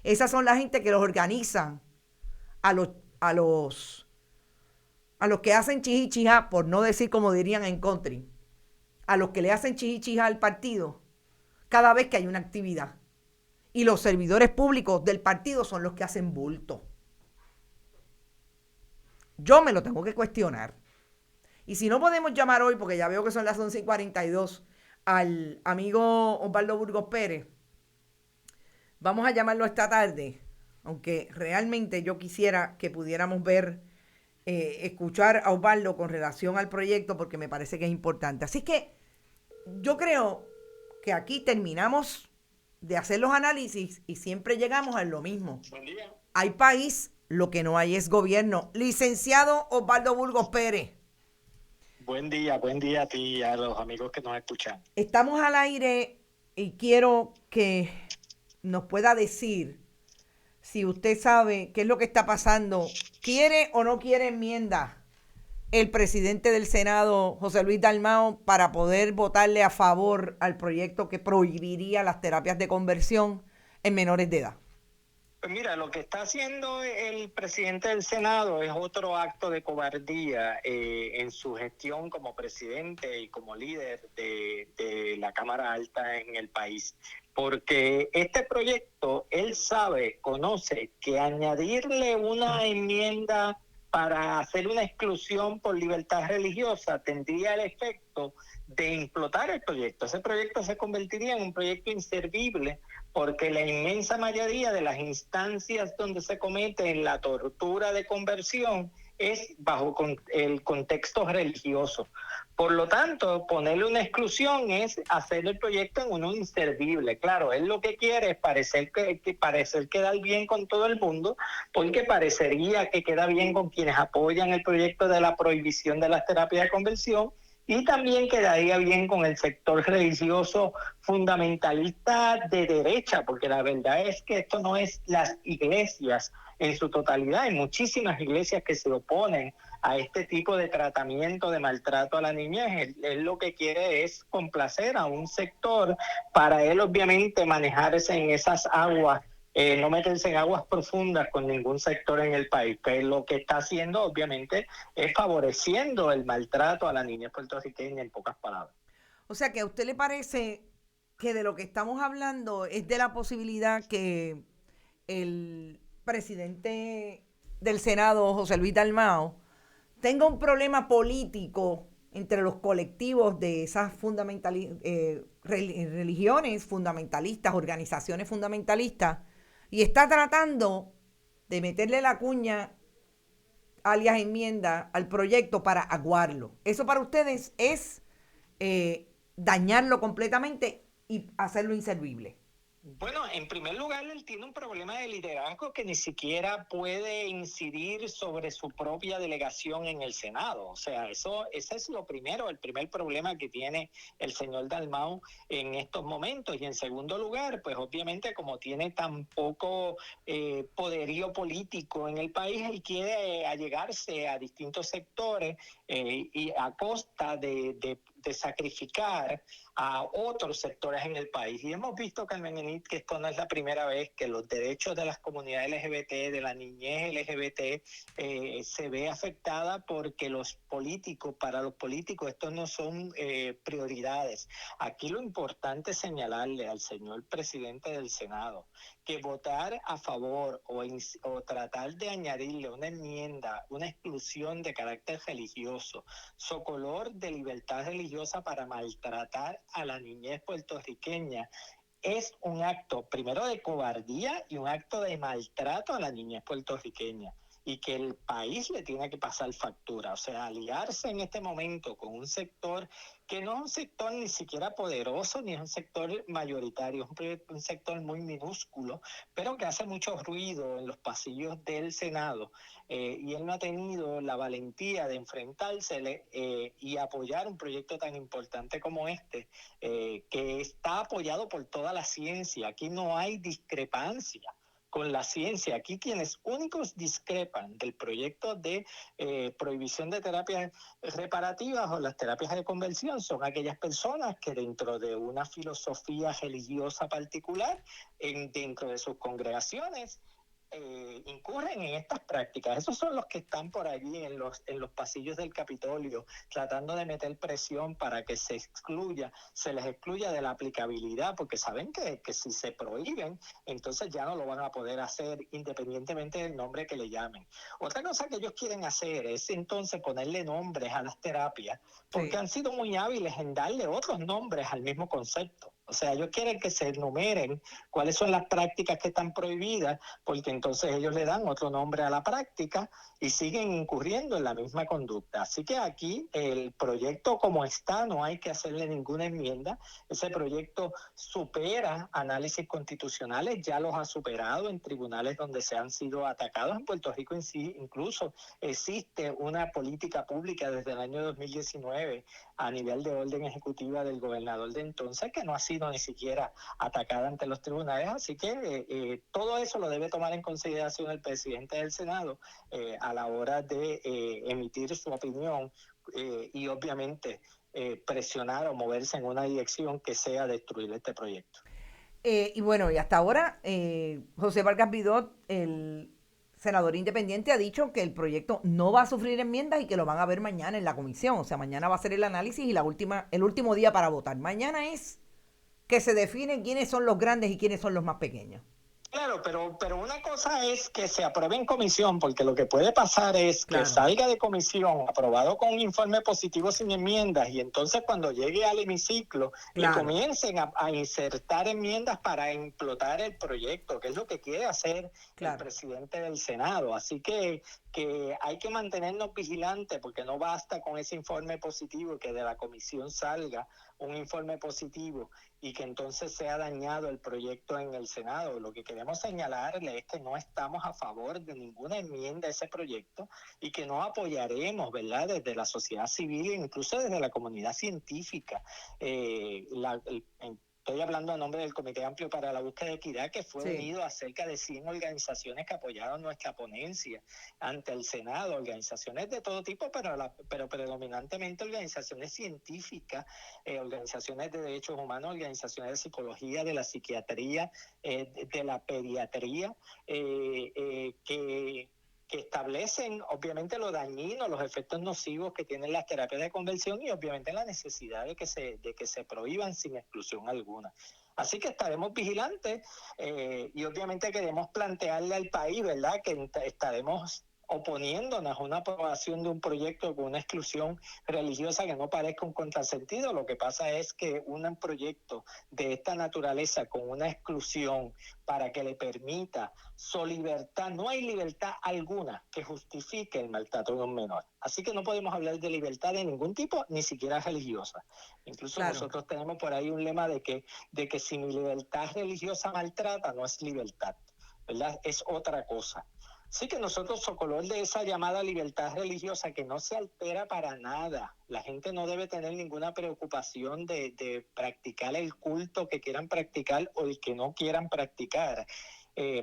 S1: Esas son la gente que los organizan a los que hacen chijichija, por no decir como dirían en country, a los que le hacen chijichija al partido cada vez que hay una actividad. Y los servidores públicos del partido son los que hacen bulto. Yo me lo tengo que cuestionar. Y si no podemos llamar hoy, porque ya veo que son las 11:42, al amigo Osvaldo Burgos Pérez, vamos a llamarlo esta tarde, aunque realmente yo quisiera que pudiéramos ver, escuchar a Osvaldo con relación al proyecto, porque me parece que es importante. Así que yo creo que aquí terminamos de hacer los análisis y siempre llegamos a lo mismo.
S3: Buen día.
S1: Hay país, lo que no hay es gobierno. Licenciado Osvaldo Burgos Pérez.
S3: Buen día a ti y a los amigos que nos escuchan.
S1: Estamos al aire y quiero que nos pueda decir si usted sabe qué es lo que está pasando. ¿Quiere o no quiere enmienda el presidente del Senado, José Luis Dalmau, para poder votarle a favor al proyecto que prohibiría las terapias de conversión en menores de edad?
S3: Pues mira, lo que está haciendo el presidente del Senado es otro acto de cobardía en su gestión como presidente y como líder de la Cámara Alta en el país. Porque este proyecto, él conoce que añadirle una enmienda para hacer una exclusión por libertad religiosa tendría el efecto de implotar el proyecto. Ese proyecto se convertiría en un proyecto inservible porque la inmensa mayoría de las instancias donde se comete la tortura de conversión es bajo el contexto religioso. Por lo tanto, ponerle una exclusión es hacer el proyecto en uno inservible. Claro, él lo que quiere es parecer quedar bien con todo el mundo, porque parecería que queda bien con quienes apoyan el proyecto de la prohibición de las terapias de conversión, y también quedaría bien con el sector religioso fundamentalista de derecha, porque la verdad es que esto no es las iglesias en su totalidad. Hay muchísimas iglesias que se oponen a este tipo de tratamiento de maltrato a la niñez. Él lo que quiere es complacer a un sector para él obviamente manejarse en esas aguas, no meterse en aguas profundas con ningún sector en el país. Pero lo que está haciendo obviamente es favoreciendo el maltrato a la niñez puertorriqueña, en pocas palabras.
S1: O sea, que a usted le parece que de lo que estamos hablando es de la posibilidad que el presidente del Senado, José Luis Dalmau, tenga un problema político entre los colectivos de esas religiones fundamentalistas, organizaciones fundamentalistas, y está tratando de meterle la cuña, alias enmienda, al proyecto para aguarlo. Eso para ustedes es dañarlo completamente y hacerlo inservible.
S3: Bueno, en primer lugar, él tiene un problema de liderazgo que ni siquiera puede incidir sobre su propia delegación en el Senado. O sea, ese es lo primero, el primer problema que tiene el señor Dalmau en estos momentos. Y en segundo lugar, pues obviamente como tiene tan poco poderío político en el país, él quiere allegarse a distintos sectores y a costa de sacrificar a otros sectores en el país. Y hemos visto, Carmen Enid, que esto no es la primera vez que los derechos de las comunidades LGBT, de la niñez LGBT, se ve afectada porque para los políticos estos no son prioridades. Aquí lo importante es señalarle al señor presidente del Senado que votar a favor o tratar de añadirle una enmienda, una exclusión de carácter religioso, socolor de libertad religiosa para maltratar a la niñez puertorriqueña, es un acto primero de cobardía y un acto de maltrato a la niñez puertorriqueña, y que el país le tiene que pasar factura. O sea, aliarse en este momento con un sector que no es un sector ni siquiera poderoso, ni es un sector mayoritario, es un sector muy minúsculo, pero que hace mucho ruido en los pasillos del Senado, y él no ha tenido la valentía de enfrentársele y apoyar un proyecto tan importante como este, que está apoyado por toda la ciencia. Aquí no hay discrepancia con la ciencia. Aquí quienes únicos discrepan del proyecto de prohibición de terapias reparativas o las terapias de conversión son aquellas personas que dentro de una filosofía religiosa particular, dentro de sus congregaciones, incurren en estas prácticas. Esos son los que están por allí en los pasillos del Capitolio tratando de meter presión para que se les excluya de la aplicabilidad, porque saben que si se prohíben, entonces ya no lo van a poder hacer independientemente del nombre que le llamen. Otra cosa que ellos quieren hacer es entonces ponerle nombres a las terapias, porque han sido muy hábiles en darle otros nombres al mismo concepto. O sea, ellos quieren que se enumeren cuáles son las prácticas que están prohibidas, porque entonces ellos le dan otro nombre a la práctica y siguen incurriendo en la misma conducta. Así que aquí el proyecto como está, no hay que hacerle ninguna enmienda. Ese proyecto supera análisis constitucionales, ya los ha superado en tribunales donde se han sido atacados. En Puerto Rico en sí, incluso existe una política pública desde el año 2019 a nivel de orden ejecutiva del gobernador de entonces, que no ha sido ni siquiera atacada ante los tribunales, así que todo eso lo debe tomar en consideración el presidente del Senado a la hora de emitir su opinión y obviamente presionar o moverse en una dirección que sea destruir este proyecto.
S1: Y bueno, y hasta ahora José Vargas Vidot, el senador independiente, ha dicho que el proyecto no va a sufrir enmiendas y que lo van a ver mañana en la comisión. O sea, mañana va a ser el análisis y el último día para votar. Mañana es que se define quiénes son los grandes y quiénes son los más pequeños.
S3: Claro, pero una cosa es que se apruebe en comisión, porque lo que puede pasar es que salga de comisión aprobado con un informe positivo sin enmiendas, y entonces cuando llegue al hemiciclo le comiencen a insertar enmiendas para implotar el proyecto, que es lo que quiere hacer el presidente del Senado. Así que hay que mantenernos vigilantes, porque no basta con ese informe positivo y que de la comisión salga un informe positivo y que entonces sea dañado el proyecto en el Senado. Lo que queremos señalarle es que no estamos a favor de ninguna enmienda a ese proyecto y que no apoyaremos, ¿verdad?, desde la sociedad civil e incluso desde la comunidad científica. Estoy hablando a nombre del Comité Amplio para la Búsqueda de Equidad, que fue unido a cerca de 100 organizaciones que apoyaron nuestra ponencia ante el Senado, organizaciones de todo tipo, pero predominantemente organizaciones científicas, organizaciones de derechos humanos, organizaciones de psicología, de la psiquiatría, de la pediatría, que establecen obviamente lo dañino, los efectos nocivos que tienen las terapias de conversión y obviamente la necesidad de que se prohíban sin exclusión alguna. Así que estaremos vigilantes y obviamente queremos plantearle al país, ¿verdad?, que estaremos oponiéndonos a una aprobación de un proyecto con una exclusión religiosa que no parezca un contrasentido. Lo que pasa es que un proyecto de esta naturaleza con una exclusión para que le permita su libertad, no hay libertad alguna que justifique el maltrato de un menor. Así que no podemos hablar de libertad de ningún tipo, ni siquiera religiosa. Incluso nosotros tenemos por ahí un lema de que si mi libertad religiosa maltrata, no es libertad, ¿verdad? Es otra cosa. Sí, que nosotros, socolor de esa llamada libertad religiosa que no se altera para nada. La gente no debe tener ninguna preocupación de practicar el culto que quieran practicar o el que no quieran practicar,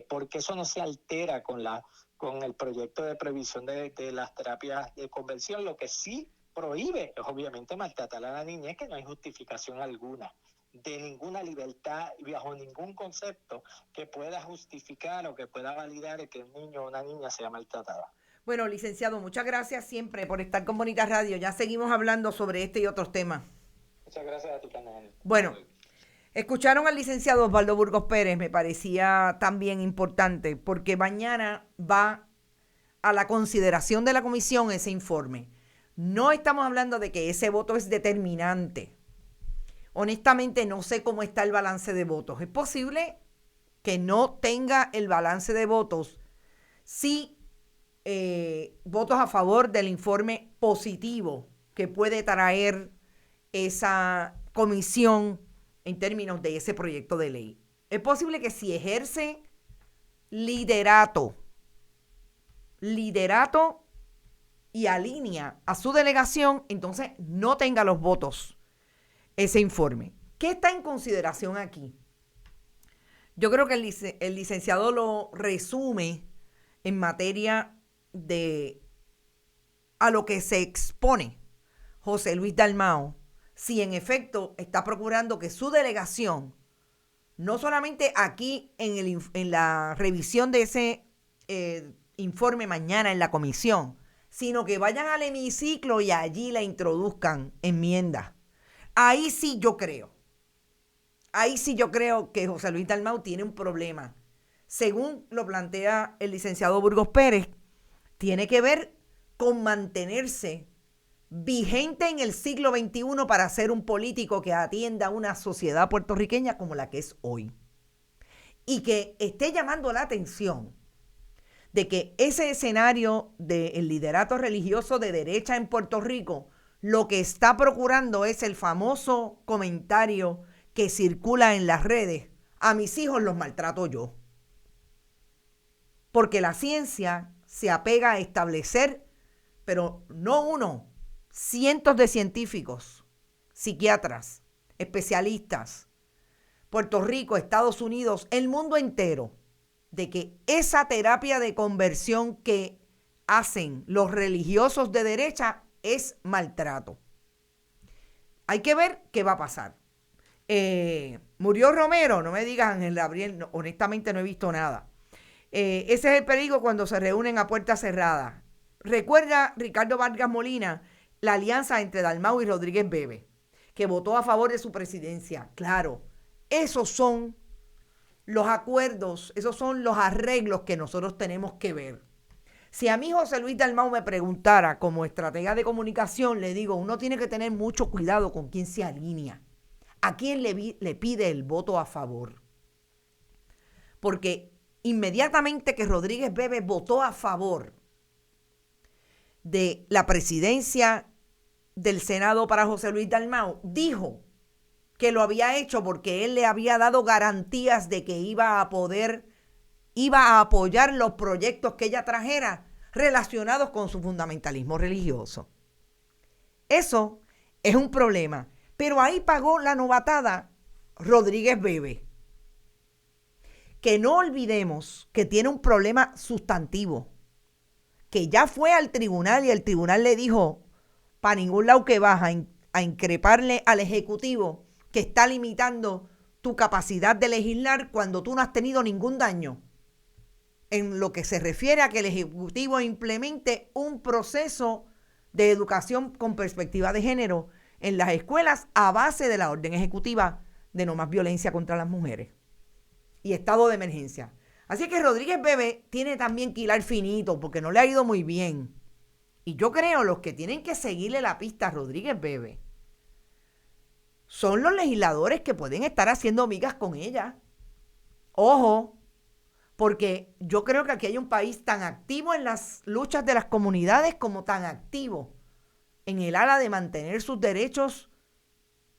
S3: porque eso no se altera con el proyecto de prohibición de las terapias de conversión. Lo que sí prohíbe es obviamente maltratar a la niñez, que no hay justificación alguna de ninguna libertad y bajo ningún concepto que pueda justificar o que pueda validar que un niño o una niña sea maltratada.
S1: Bueno, licenciado, muchas gracias siempre por estar con Bonita Radio. Ya seguimos hablando sobre este y otros temas.
S3: Muchas gracias a ti, Canel.
S1: Bueno, escucharon al licenciado Osvaldo Burgos Pérez, me parecía también importante, porque mañana va a la consideración de la comisión ese informe. No estamos hablando de que ese voto es determinante. Honestamente no sé cómo está el balance de votos. Es posible que no tenga el balance de votos si votos a favor del informe positivo que puede traer esa comisión en términos de ese proyecto de ley. Es posible que si ejerce liderato y alinea a su delegación, entonces no tenga los votos ese informe. ¿Qué está en consideración aquí? Yo creo que el licenciado lo resume en materia de a lo que se expone José Luis Dalmau, si en efecto está procurando que su delegación, no solamente aquí en la revisión de ese informe mañana en la comisión, sino que vayan al hemiciclo y allí la introduzcan enmiendas. Ahí sí yo creo que José Luis Dalmau tiene un problema. Según lo plantea el licenciado Burgos Pérez, tiene que ver con mantenerse vigente en el siglo XXI para ser un político que atienda a una sociedad puertorriqueña como la que es hoy. Y que esté llamando la atención de que ese escenario del liderato religioso de derecha en Puerto Rico lo que está procurando es el famoso comentario que circula en las redes: a mis hijos los maltrato yo. Porque la ciencia se apega a establecer, pero no uno, cientos de científicos, psiquiatras, especialistas, Puerto Rico, Estados Unidos, el mundo entero, de que esa terapia de conversión que hacen los religiosos de derecha es maltrato. Hay que ver qué va a pasar. Murió Romero, no me digas Ángel Gabriel, no, honestamente no he visto nada. Ese es el peligro cuando se reúnen a puertas cerradas. Recuerda Ricardo Vargas Molina la alianza entre Dalmau y Rodríguez Bebe, que votó a favor de su presidencia. Claro, esos son los acuerdos, esos son los arreglos que nosotros tenemos que ver. Si a mí José Luis Dalmau me preguntara como estratega de comunicación, le digo, uno tiene que tener mucho cuidado con quién se alinea, a quién le pide el voto a favor. Porque inmediatamente que Rodríguez Bebe votó a favor de la presidencia del Senado para José Luis Dalmau, dijo que lo había hecho porque él le había dado garantías de que iba a apoyar los proyectos que ella trajera relacionados con su fundamentalismo religioso. Eso es un problema, pero ahí pagó la novatada Rodríguez Bebe. Que no olvidemos que tiene un problema sustantivo, que ya fue al tribunal y el tribunal le dijo, para ningún lado que vas a increparle al Ejecutivo que está limitando tu capacidad de legislar cuando tú no has tenido ningún daño en lo que se refiere a que el Ejecutivo implemente un proceso de educación con perspectiva de género en las escuelas a base de la orden ejecutiva de no más violencia contra las mujeres y estado de emergencia. Así que Rodríguez Bebe tiene también que hilar finito porque no le ha ido muy bien. Y yo creo los que tienen que seguirle la pista a Rodríguez Bebe son los legisladores que pueden estar haciendo migas con ella. Ojo, porque yo creo que aquí hay un país tan activo en las luchas de las comunidades como tan activo en el ala de mantener sus derechos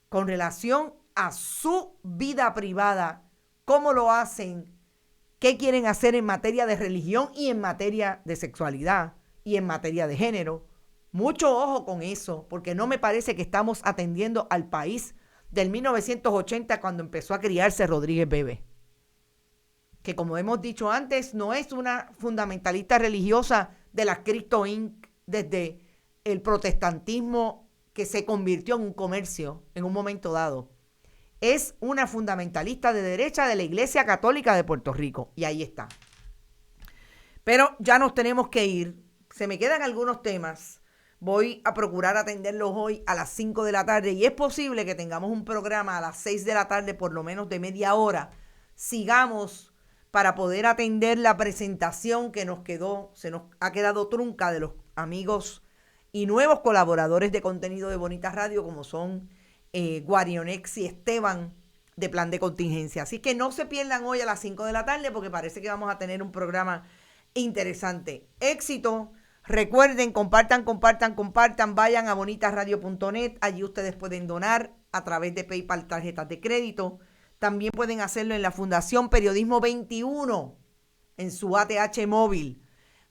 S1: con relación a su vida privada, cómo lo hacen, qué quieren hacer en materia de religión y en materia de sexualidad y en materia de género. Mucho ojo con eso, porque no me parece que estamos atendiendo al país del 1980 cuando empezó a criarse Rodríguez Bebe, que como hemos dicho antes, no es una fundamentalista religiosa de las Cristo Inc. desde el protestantismo que se convirtió en un comercio en un momento dado. Es una fundamentalista de derecha de la Iglesia Católica de Puerto Rico. Y ahí está. Pero ya nos tenemos que ir. Se me quedan algunos temas. Voy a procurar atenderlos hoy a las 5 de la tarde. Y es posible que tengamos un programa a las 6 de la tarde, por lo menos de media hora. Sigamos para poder atender la presentación que se nos ha quedado trunca de los amigos y nuevos colaboradores de contenido de Bonita Radio, como son Guarionex y Esteban de Plan de Contingencia. Así que no se pierdan hoy a las 5 de la tarde porque parece que vamos a tener un programa interesante. Éxito. Recuerden, compartan, vayan a bonitasradio.net. Allí ustedes pueden donar a través de PayPal, tarjetas de crédito. También pueden hacerlo en la Fundación Periodismo 21, en su ATH móvil.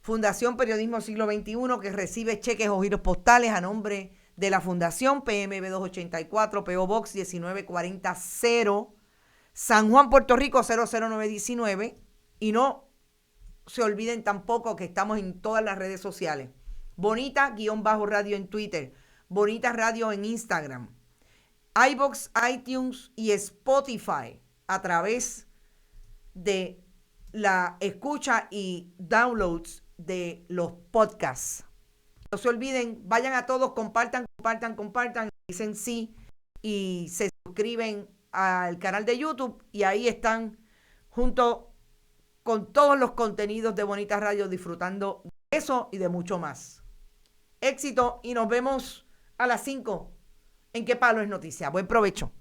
S1: Fundación Periodismo Siglo XXI, que recibe cheques o giros postales a nombre de la Fundación, PMB 284, PO Box 19400, San Juan, Puerto Rico 00919. Y no se olviden tampoco que estamos en todas las redes sociales. Bonita-radio en Twitter, Bonita Radio en Instagram, iVoox, iTunes y Spotify a través de la escucha y downloads de los podcasts. No se olviden, vayan a todos, compartan, dicen sí y se suscriben al canal de YouTube y ahí están junto con todos los contenidos de Bonita Radio disfrutando de eso y de mucho más. Éxito y nos vemos a las 5 en ¿Qué Palo es Noticia? Buen provecho.